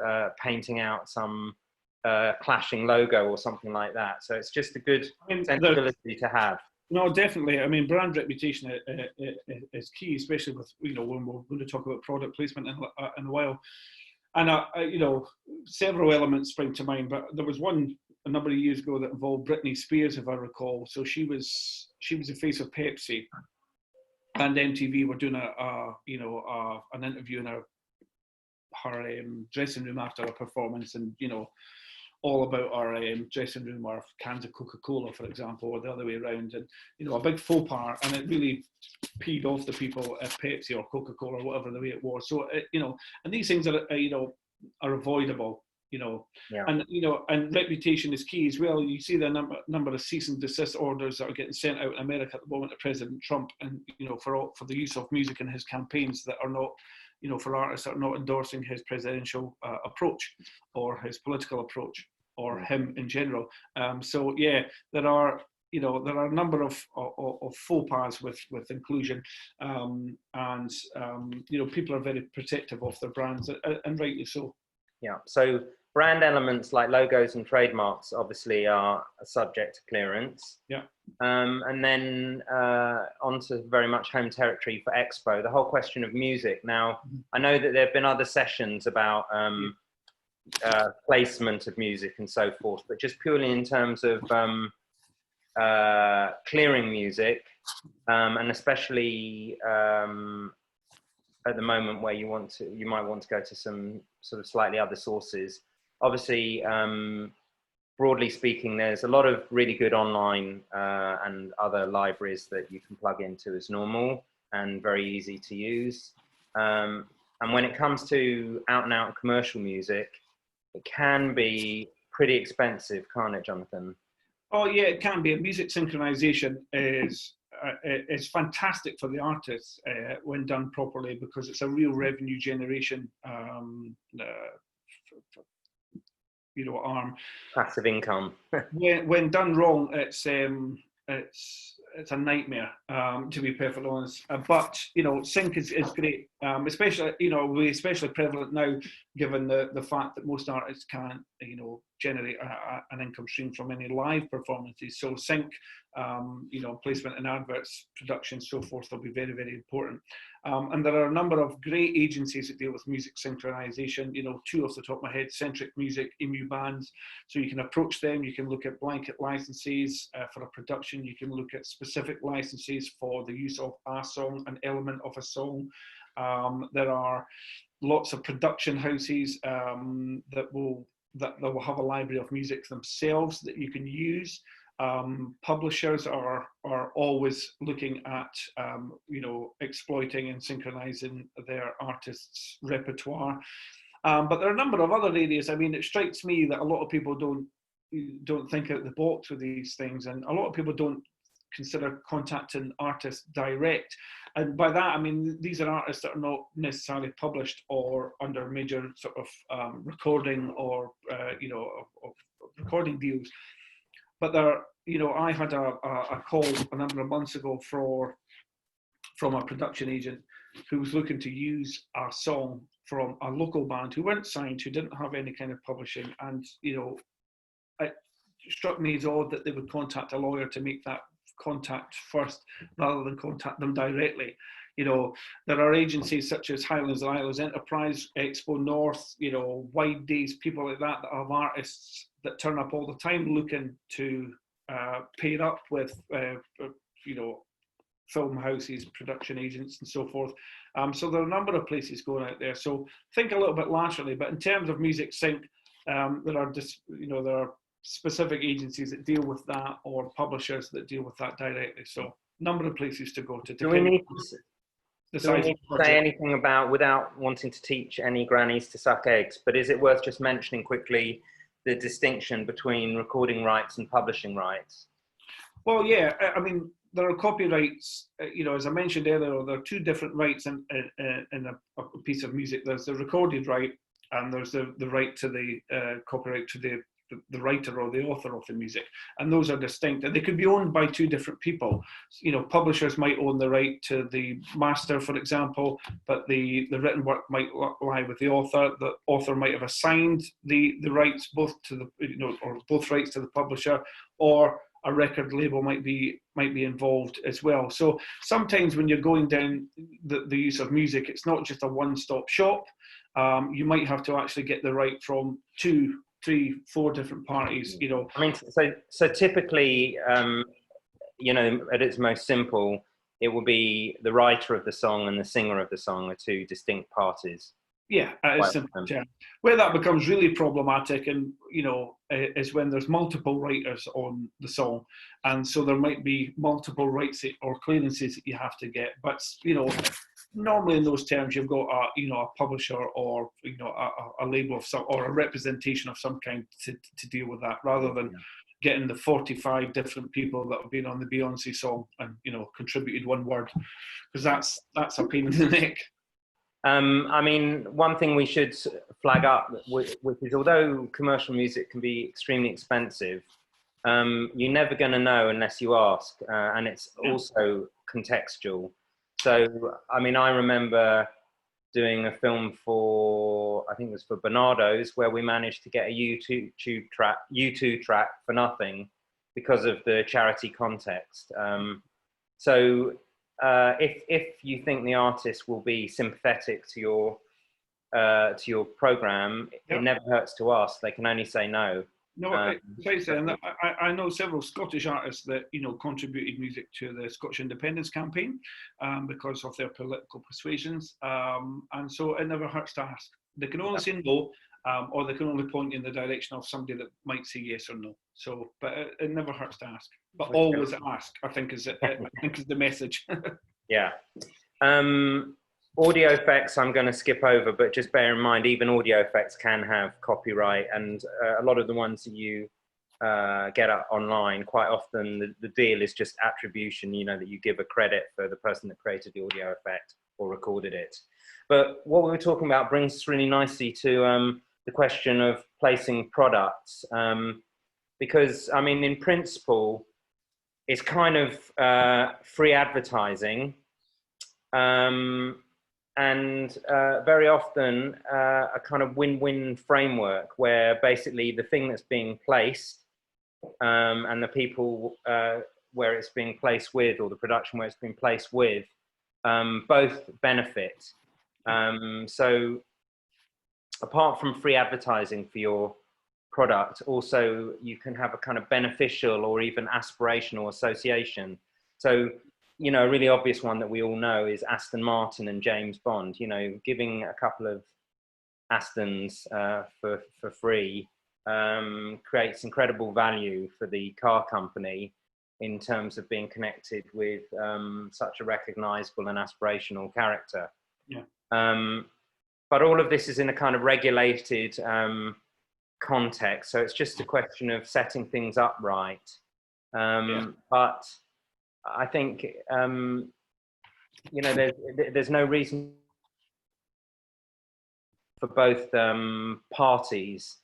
[SPEAKER 2] painting out some clashing logo or something like that. So it's just a good sensibility to have.
[SPEAKER 1] No, definitely. I mean, brand reputation is key, especially with, you know, when we're going to talk about product placement in a while. And, you know, several elements spring to mind, but there was one a number of years ago that involved Britney Spears, if I recall. So she was the face of Pepsi, and MTV were doing an interview in her dressing room after a performance, and, you know, all about our dressing room or cans of Coca-Cola, for example, or the other way around. And, you know, a big faux pas, and it really peed off the people at Pepsi or Coca-Cola or whatever the way it was. So, you know, and these things are, you know, are avoidable, you know. Yeah. And, you know, and reputation is key as well. You see the number of cease and desist orders that are getting sent out in America at the moment to President Trump, and, you know, for the use of music in his campaigns that are not, you know, for artists that are not endorsing his presidential approach or his political approach or him in general. So yeah, there are a number of faux pas with inclusion, and you know, people are very protective of their brands, and rightly so.
[SPEAKER 2] Yeah. So brand elements like logos and trademarks obviously are subject to clearance.
[SPEAKER 1] Yeah.
[SPEAKER 2] And then onto very much home territory for Expo, the whole question of music. Now, I know that there have been other sessions about placement of music and so forth, but just purely in terms of clearing music, and especially at the moment where you might want to go to some sort of slightly other sources. Obviously, broadly speaking, there's a lot of really good online and other libraries that you can plug into as normal and very easy to use. And when it comes to out and out commercial music, it can be pretty expensive, can't it, Jonathan?
[SPEAKER 1] Oh yeah, it can be. Music synchronization is fantastic for the artists when done properly, because it's a real revenue generation, you know, arm.
[SPEAKER 2] Passive income.
[SPEAKER 1] when done wrong, it's a nightmare, to be perfectly honest. But, you know, sync is great, especially, you know, especially prevalent now, given the fact that most artists can't, you know, generate an income stream from any live performances. So sync, you know, placement in adverts, production, so forth, will be very, very important. And there are a number of great agencies that deal with music synchronization, you know, two off the top of my head: Centric Music, Emu Bands. So you can approach them, you can look at blanket licenses for a production, you can look at specific licenses for the use of a song, an element of a song. There are lots of production houses that will have a library of music themselves that you can use. Publishers are always looking at exploiting and synchronizing their artists' repertoire. But there are a number of other areas. I mean, it strikes me that a lot of people don't think out the box with these things, and a lot of people don't consider contacting artists direct. And by that, I mean, these are artists that are not necessarily published or under major sort of recording or, recording deals. But I had a call a number of months ago from a production agent who was looking to use a song from a local band who weren't signed, who didn't have any kind of publishing. And, it struck me as odd that they would contact a lawyer to make that contact first rather than contact them directly. There are agencies such as Highlands and Islands Enterprise, XpoNorth, Wide Days, people like that have artists that turn up all the time looking to pair up with, film houses, production agents, and so forth. So there are a number of places going out there. So think a little bit laterally, but in terms of music sync, there are specific agencies that deal with that, or publishers that deal with that directly. So number of places to go to.
[SPEAKER 2] Do we need to say anything about, without wanting to teach any grannies to suck eggs, but is it worth just mentioning quickly the distinction between recording rights and publishing rights?
[SPEAKER 1] Well, yeah, I mean, there are copyrights, as I mentioned earlier, there are two different rights in a piece of music. There's the recorded right, and there's the right to the copyright to the writer or the author of the music, and those are distinct, and they could be owned by two different people. Publishers might own the right to the master, for example, but the written work might lie with the author. The author might have assigned the rights both to the or both rights to the publisher, or a record label might be involved as well. So sometimes when you're going down the use of music, it's not just a one-stop shop. You might have to actually get the right from 2, 3, 4 different parties.
[SPEAKER 2] I mean, so typically, at its most simple, it will be the writer of the song and the singer of the song are two distinct parties.
[SPEAKER 1] Yeah, it's simple. Yeah. Where that becomes really problematic, and is when there's multiple writers on the song, and so there might be multiple rights or clearances that you have to get. But normally in those terms, you've got a publisher or a label of some, or a representation of some kind to deal with that, rather than getting the 45 different people that have been on the Beyonce song and contributed one word, because that's a pain in the neck.
[SPEAKER 2] I mean, one thing we should flag up, which is, although commercial music can be extremely expensive, you're never going to know unless you ask, and it's also contextual. So, I mean, I remember doing a film for, I think it was for Bernardo's, where we managed to get a U2 track for nothing because of the charity context. If you think the artist will be sympathetic to your program, it never hurts to ask. They can only say no.
[SPEAKER 1] No, I know several Scottish artists that contributed music to the Scottish independence campaign because of their political persuasions, and so it never hurts to ask. They can only say no, or they can only point in the direction of somebody that might say yes or no. So, but it never hurts to ask. But always ask, I think is the message.
[SPEAKER 2] Yeah. Audio effects I'm going to skip over, but just bear in mind, even audio effects can have copyright, and a lot of the ones that you get up online, quite often the deal is just attribution, that you give a credit for the person that created the audio effect or recorded it. But what we were talking about brings us really nicely to the question of placing products, because, I mean, in principle, it's kind of free advertising, and very often a kind of win-win framework where basically the thing that's being placed and the people where it's being placed with, or the production where it's being placed with, both benefit. So apart from free advertising for your product, also you can have a kind of beneficial or even aspirational association. So, a really obvious one that we all know is Aston Martin and James Bond. Giving a couple of Astons for free creates incredible value for the car company in terms of being connected with such a recognizable and aspirational character.
[SPEAKER 1] Yeah.
[SPEAKER 2] But all of this is in a kind of regulated context, so it's just a question of setting things up right. But I think you know, there's no reason for both parties.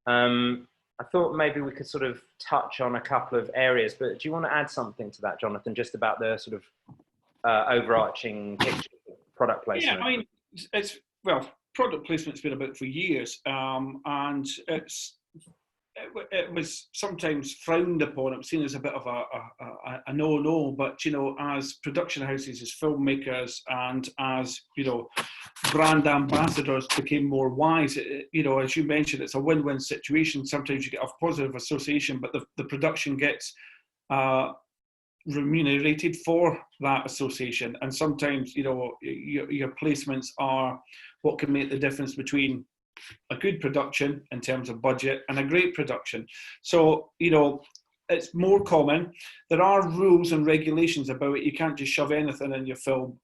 [SPEAKER 2] I thought maybe we could sort of touch on a couple of areas, but do you want to add something to that, Jonathan, just about the sort of overarching picture of product placement?
[SPEAKER 1] Yeah, I mean, well, product placement's been about for years, and it was sometimes frowned upon. It was seen as a bit of a no-no, but, you know, as production houses, as filmmakers, and as, you know, brand ambassadors became more wise, you know, as you mentioned, it's a win-win situation. Sometimes you get a positive association, but the production gets remunerated for that association. And sometimes, you know, your placements are what can make the difference between a good production in terms of budget and a great production. So, you know, it's more common. There are rules and regulations about it. You can't just shove anything in your film.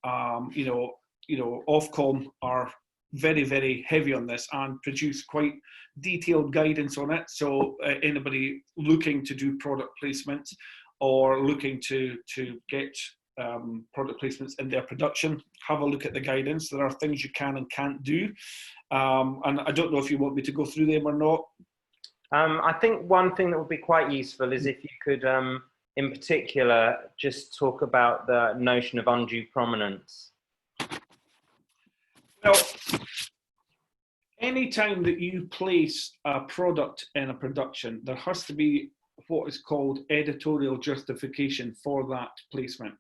[SPEAKER 1] You know, Ofcom are very, very heavy on this and produce quite detailed guidance on it. So anybody looking to do product placements or looking to get product placements in their production, have a look at the guidance. There are things you can and can't do. And I don't know if you want me to go through them or not.
[SPEAKER 2] I think one thing that would be quite useful is if you could, in particular, just talk about the notion of undue prominence.
[SPEAKER 1] Well, any time that you place a product in a production, there has to be what is called editorial justification for that placement.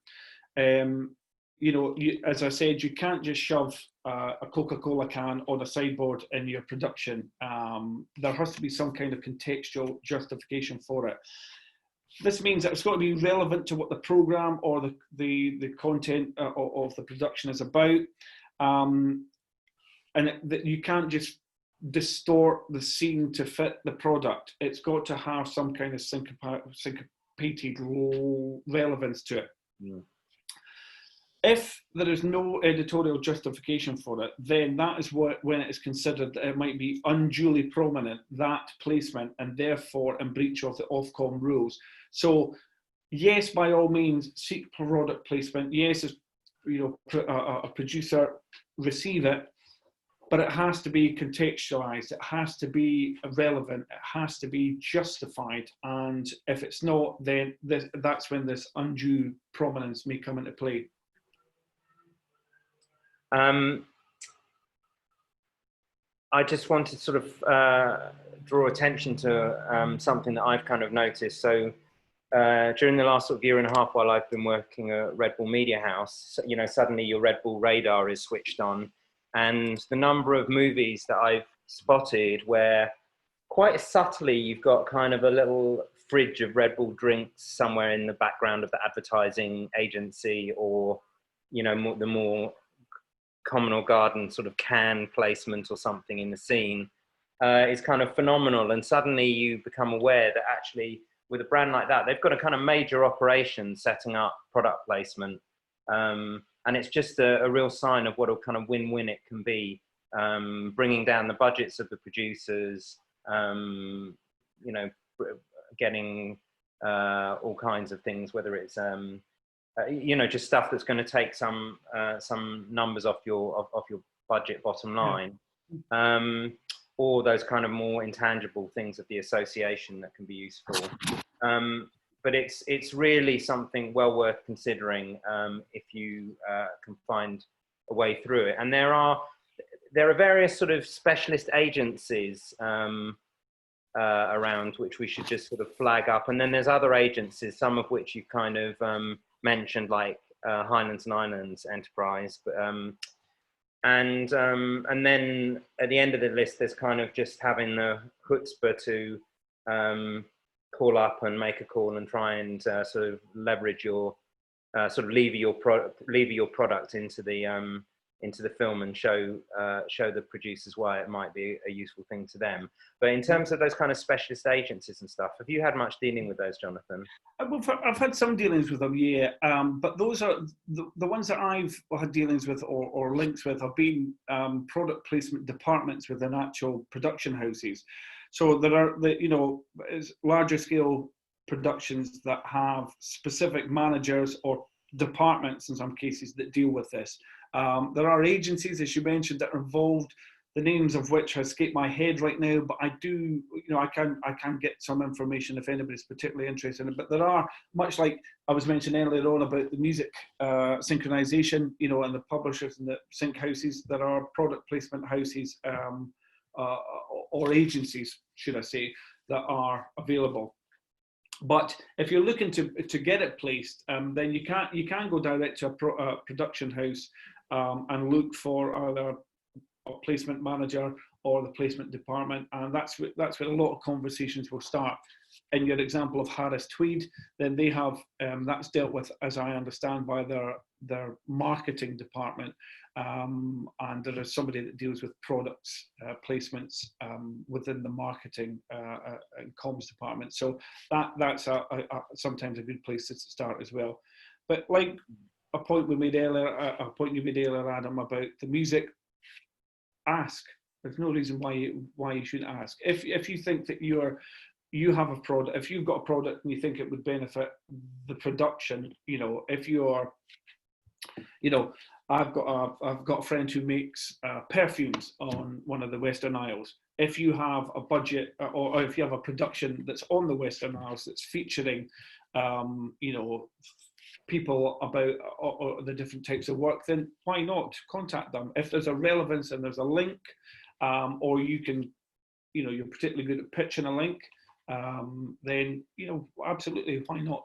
[SPEAKER 1] You know, as I said, you can't just shove a Coca-Cola can on a sideboard in your production. There has to be some kind of contextual justification for it. This means that it's got to be relevant to what the program or the content of the production is about. And that you can't just distort the scene to fit the product. It's got to have some kind of syncopated relevance to it.
[SPEAKER 2] Yeah.
[SPEAKER 1] If there is no editorial justification for it, then that is when it is considered that it might be unduly prominent, that placement, and therefore in breach of the Ofcom rules. So yes, by all means, seek product placement. Yes, as you know, a producer, receive it, but it has to be contextualized. It has to be relevant. It has to be justified. And if it's not, then that's when this undue prominence may come into play.
[SPEAKER 2] I just wanted to sort of draw attention to something that I've kind of noticed. So during the last sort of year and a half while I've been working at Red Bull Media House, you know, suddenly your Red Bull radar is switched on, and the number of movies that I've spotted where quite subtly you've got kind of a little fridge of Red Bull drinks somewhere in the background of the advertising agency, or, you know, the more common or garden sort of can placement or something in the scene is kind of phenomenal. And suddenly you become aware that actually with a brand like that, they've got a kind of major operation setting up product placement. And it's just a real sign of what a kind of win-win it can be, bringing down the budgets of the producers, you know, getting all kinds of things, whether it's you know, just stuff that's going to take some numbers off your budget bottom line, or those kind of more intangible things of the association that can be useful. But it's really something well worth considering if you can find a way through it. And there are various sort of specialist agencies around which we should just sort of flag up. And then there's other agencies, some of which you kind of mentioned, like Highlands and Islands Enterprise, but and then at the end of the list, there's kind of just having the chutzpah to call up and make a call and try and sort of leverage your sort of lever your product into the into the film and show the producers why it might be a useful thing to them. But in terms of those kind of specialist agencies and stuff, have you had much dealing with those, Jonathan?
[SPEAKER 1] I've had some dealings with them, yeah, but those are the ones that I've had dealings with or links with have been product placement departments within actual production houses. So there are larger scale productions that have specific managers or departments in some cases that deal with this. There are agencies, as you mentioned, that are involved, the names of which escape my head right now, but I do, I can get some information if anybody's particularly interested in it. But there are, much like I was mentioning earlier on about the music synchronization, and the publishers and the sync houses, there are product placement houses or agencies, should I say, that are available. But if you're looking to get it placed, then you can go direct to a production house and look for either a placement manager or the placement department, and that's where a lot of conversations will start. In your example of Harris Tweed, then they have that's dealt with, as I understand, by their marketing department, and there is somebody that deals with products placements within the marketing and comms department. So that's sometimes a good place to start as well. But like a point you made earlier, Adam, about the music, ask. There's no reason why you shouldn't ask. If you think that you have a product, if you've got a product and you think it would benefit the production, if you're, I've got a friend who makes perfumes on one of the Western Isles. If you have a budget, or if you have a production that's on the Western Isles that's featuring, people about or the different types of work, then why not contact them? If there's a relevance and there's a link, or you can, you're particularly good at pitching a link, then absolutely, why not?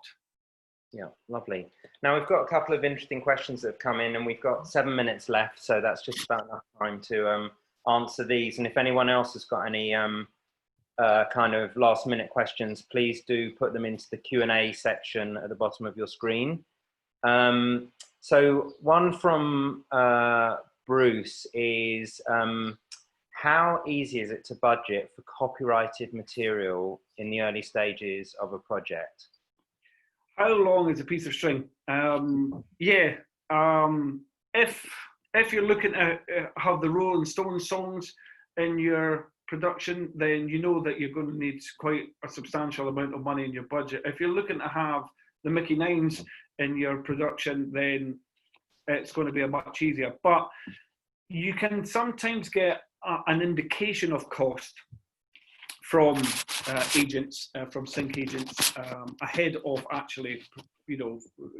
[SPEAKER 2] Yeah, lovely. Now we've got a couple of interesting questions that have come in, and we've got 7 minutes left, so that's just about enough time to answer these. And if anyone else has got any kind of last minute questions, please do put them into the Q&A section at the bottom of your screen. So one from Bruce is, how easy is it to budget for copyrighted material in the early stages of a project?
[SPEAKER 1] How long is a piece of string? If you're looking at have the Rolling Stones songs in your production, then you know that you're going to need quite a substantial amount of money in your budget. If you're looking to have the Mickey Nines in your production, then it's going to be a much easier. But you can sometimes get an indication of cost from agents, from sync agents, ahead of actually,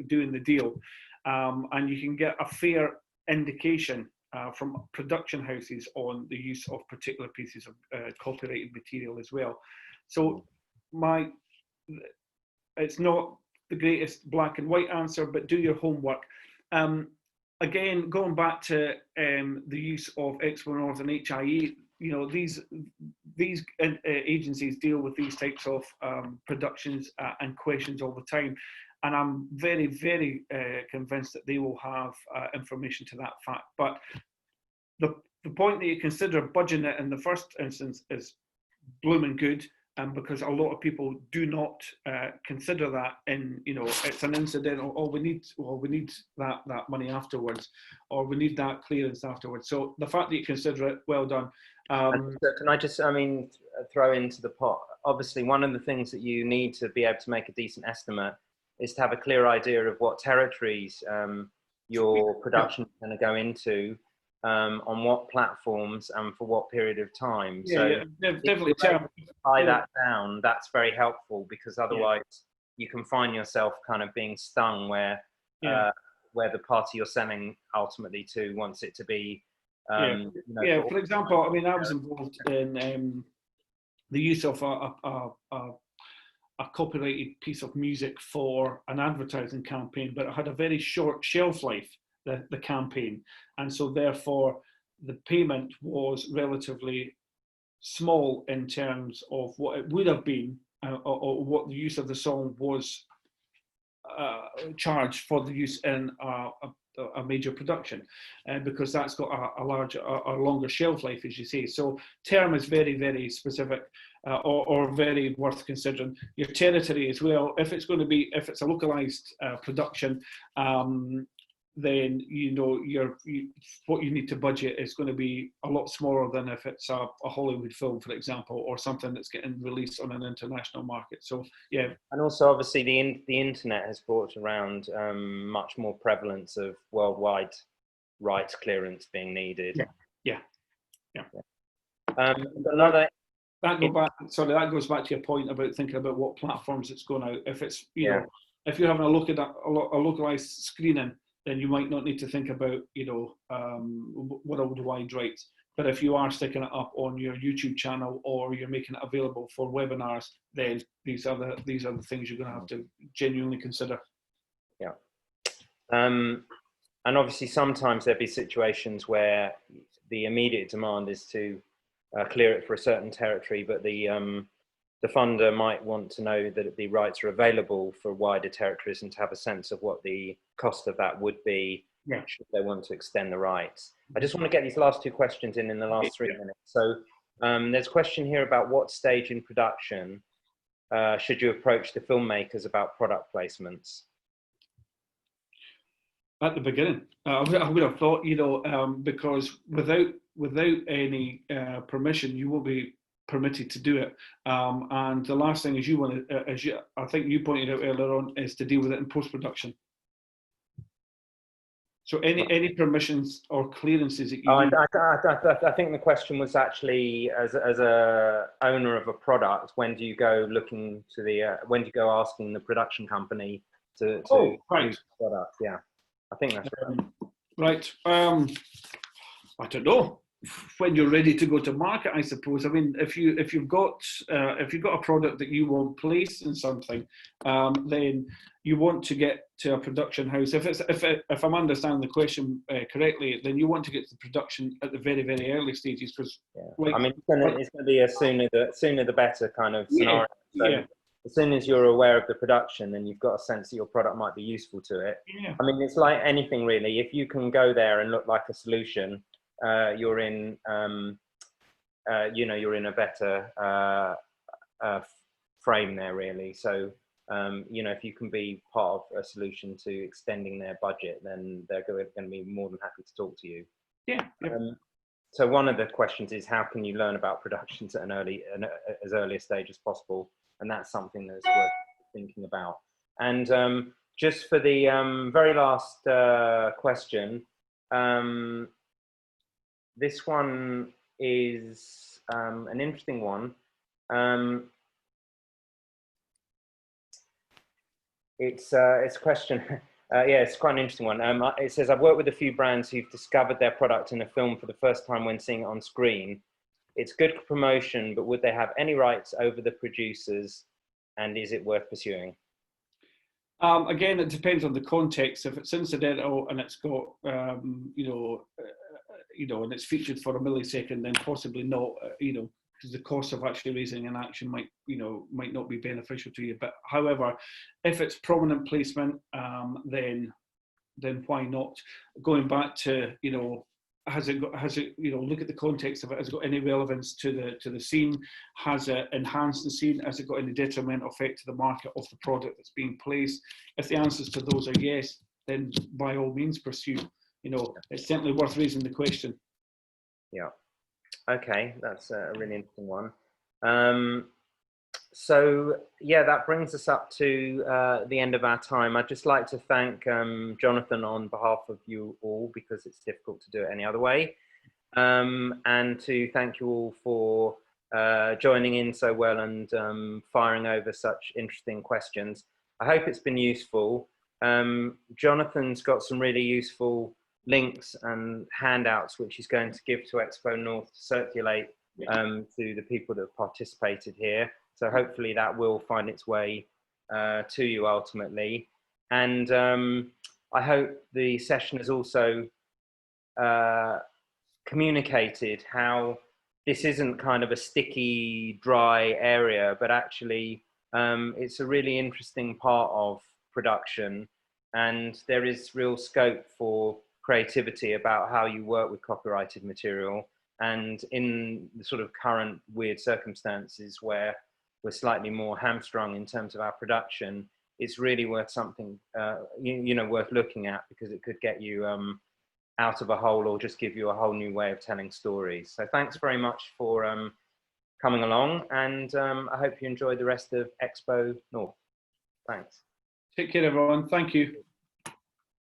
[SPEAKER 1] doing the deal, and you can get a fair indication from production houses on the use of particular pieces of copyrighted material as well. So it's not the greatest black and white answer, but do your homework. Again, going back to the use of XpoNorth and HIE, these agencies deal with these types of productions and questions all the time. And I'm very, very convinced that they will have information to that fact. But the point that you consider budgeting it in the first instance is blooming good, because a lot of people do not consider that it's an incidental, we need that money afterwards, or we need that clearance afterwards. So the fact that you consider it, well done.
[SPEAKER 2] So can I just, throw into the pot, obviously one of the things that you need to be able to make a decent estimate is to have a clear idea of what territories your production is going to go into, on what platforms and for what period of time.
[SPEAKER 1] Definitely.
[SPEAKER 2] Tie that down, that's very helpful, because otherwise you can find yourself kind of being stung where the party you're selling ultimately to wants it to be.
[SPEAKER 1] For example, I was involved in the use of a copyrighted piece of music for an advertising campaign, but it had a very short shelf life, the campaign, and so therefore the payment was relatively small in terms of what it would have been, or what the use of the song was charged for the use in a major production, because that's got a longer shelf life, as you say. So term is very, very specific, or very worth considering. Your territory as well. If it's a localized production, then what you need to budget is going to be a lot smaller than if it's a Hollywood film, for example, or something that's getting released on an international market. So yeah.
[SPEAKER 2] And also, obviously, the internet has brought around much more prevalence of worldwide rights clearance being needed.
[SPEAKER 1] Yeah.
[SPEAKER 2] Another.
[SPEAKER 1] That goes back to your point about thinking about what platforms it's going out. If it's if you're having a look at a localized screening, then you might not need to think about worldwide rights. But if you are sticking it up on your YouTube channel or you're making it available for webinars, then these are the things you're going to have to genuinely consider.
[SPEAKER 2] Yeah. And obviously, sometimes there'll be situations where the immediate demand is to clear it for a certain territory, but the funder might want to know that the rights are available for wider territories and to have a sense of what the cost of that would be should they want to extend the rights. I just want to get these last two questions in the last 3 minutes. So there's a question here about what stage in production should you approach the filmmakers about product placements?
[SPEAKER 1] At the beginning, I would have thought, because without any permission, you won't be permitted to do it. And the last thing is you want to, I think you pointed out earlier on, is to deal with it in post-production. So any permissions or clearances that you need.
[SPEAKER 2] I think the question was actually, as a owner of a product, when do you go looking to when do you go asking the production company to use the product? Yeah, I think that's
[SPEAKER 1] right. I don't know. When you're ready to go to market, I suppose. I mean, if you've got a product that you want placed in something, then you want to get to a production house. If I'm understanding the question correctly, then you want to get to production at the very, very early stages, because
[SPEAKER 2] I mean, it's going to be a sooner the better kind of scenario. So as soon as you're aware of the production, then you've got a sense that your product might be useful to it. I mean, it's like anything really. If you can go there and look like a solution, you're in a better frame there really. So if you can be part of a solution to extending their budget, then they're going to be more than happy to talk to you. So one of the questions is, how can you learn about productions at as early a stage as possible? And that's something that's worth thinking about. And just for the very last question, this one is an interesting one. It's a question. It's quite an interesting one. It says, I've worked with a few brands who've discovered their product in a film for the first time when seeing it on screen. It's good promotion, but would they have any rights over the producers? And is it worth pursuing?
[SPEAKER 1] Again, it depends on the context. If it's incidental and it's got, and it's featured for a millisecond, then possibly not, because the cost of actually raising an action might not be beneficial to you. But however, if it's prominent placement, then why not? Going back to, has it look at the context of it. Has it got any relevance to the scene? Has it enhanced the scene? Has it got any detrimental effect to the market of the product that's being placed? If the answers to those are yes, then by all means pursue. It's certainly worth raising the question.
[SPEAKER 2] Yeah. Okay, that's a really interesting one. So yeah, that brings us up to the end of our time. I'd just like to thank Jonathan on behalf of you all, because it's difficult to do it any other way. And to thank you all for joining in so well and firing over such interesting questions. I hope it's been useful. Jonathan's got some really useful links and handouts which he's going to give to XpoNorth to circulate to the people that have participated here. So hopefully that will find its way to you ultimately. And I hope the session has also communicated how this isn't kind of a sticky, dry area, but actually it's a really interesting part of production. and there is real scope for creativity about how you work with copyrighted material. And in the sort of current weird circumstances where we're slightly more hamstrung in terms of our production, it's really worth something, worth looking at, because it could get you out of a hole or just give you a whole new way of telling stories. So thanks very much for coming along, and I hope you enjoy the rest of XpoNorth. Thanks.
[SPEAKER 1] Take care, everyone. Thank you.